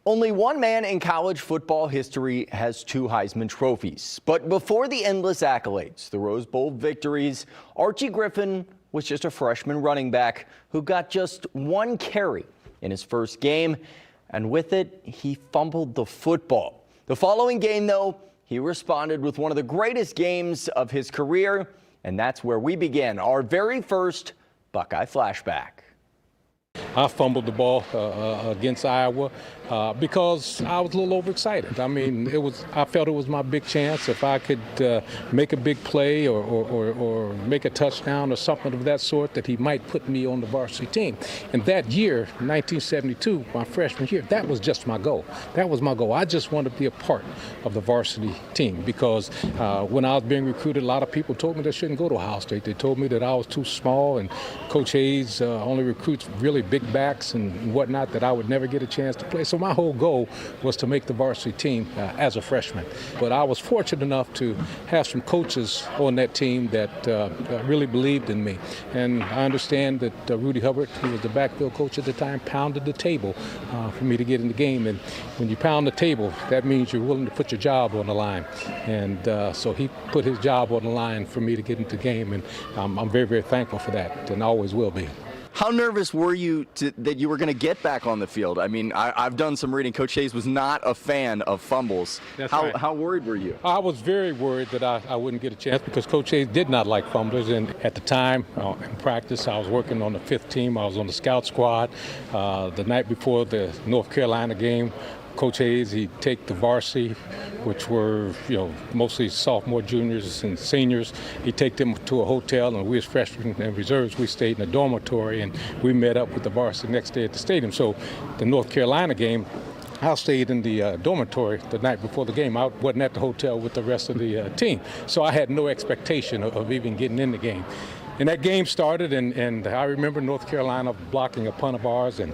Only one man in college football history has 2 Heisman trophies. But before the endless accolades, the Rose Bowl victories, Archie Griffin was just a freshman running back who got just 1 carry in his first game. And with it, he fumbled the football. The following game, though, he responded with one of the greatest games of his career. And that's where we began our very first Buckeye Flashback. I fumbled the ball against Iowa because I was a little overexcited. I mean, I felt it was my big chance. If I could make a big play or make a touchdown or something of that sort, that he might put me on the varsity team. And that year, 1972, my freshman year, that was just my goal. That was my goal. I just wanted to be a part of the varsity team because when I was being recruited, a lot of people told me that I shouldn't go to Ohio State. They told me that I was too small, and Coach Hayes only recruits really big backs and whatnot, that I would never get a chance to play. So my whole goal was to make the varsity team as a freshman. But I was fortunate enough to have some coaches on that team that really believed in me. And I understand that Rudy Hubbard, who was the backfield coach at the time, pounded the table for me to get in the game. And when you pound the table, that means you're willing to put your job on the line. And so he put his job on the line for me to get into the game. And I'm very, very thankful for that, and always will be. How nervous were you that you were going to get back on the field? I mean, I've done some reading. Coach Hayes was not a fan of fumbles. That's how, right. How worried were you? I was very worried that I wouldn't get a chance because Coach Hayes did not like fumblers. And at the time, in practice, I was working on the 5th team. I was on the scout squad. The night before the North Carolina game, Coach Hayes, he'd take the varsity, which were, mostly sophomore, juniors, and seniors. He'd take them to a hotel, and we as freshmen and reserves, we stayed in a dormitory, and we met up with the varsity next day at the stadium. So the North Carolina game, I stayed in the dormitory the night before the game. I wasn't at the hotel with the rest of the team. So I had no expectation of even getting in the game. And that game started, and I remember North Carolina blocking a punt of ours, and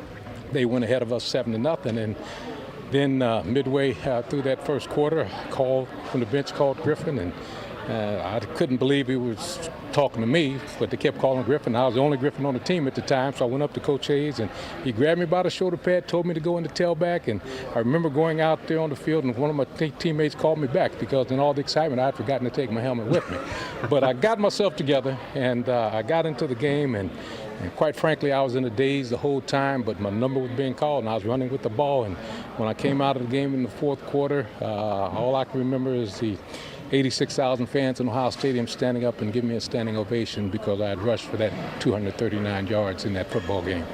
they went ahead of us 7-0. And then midway through that first quarter, a call from the bench called Griffin, and I couldn't believe he was talking to me, but they kept calling Griffin. I was the only Griffin on the team at the time, so I went up to Coach Hayes, and he grabbed me by the shoulder pad, told me to go in the tailback, and I remember going out there on the field, and one of my teammates called me back because in all the excitement, I had forgotten to take my helmet with me. But I got myself together, and I got into the game, and quite frankly, I was in a daze the whole time, but my number was being called, and I was running with the ball. And when I came out of the game in the 4th quarter, all I can remember is the 86,000 fans in Ohio Stadium standing up and giving me a standing ovation because I had rushed for that 239 yards in that football game.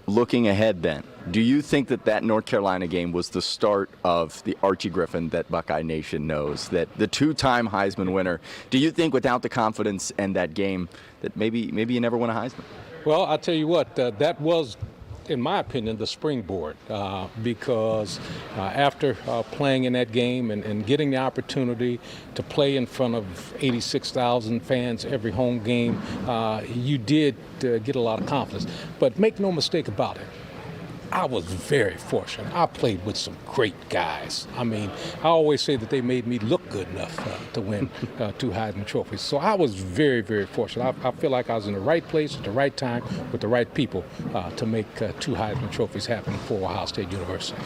Looking ahead then, do you think that North Carolina game was the start of the Archie Griffin that Buckeye Nation knows, that the 2-time Heisman winner? Do you think without the confidence and that game that maybe you never won a Heisman? Well, I'll tell you what, that was, in my opinion, the springboard because after playing in that game and getting the opportunity to play in front of 86,000 fans every home game, you did get a lot of confidence. But make no mistake about it, I was very fortunate. I played with some great guys. I mean, I always say that they made me look good enough to win 2 Heisman trophies. So I was very, very fortunate. I feel like I was in the right place at the right time with the right people to make 2 Heisman trophies happen for Ohio State University.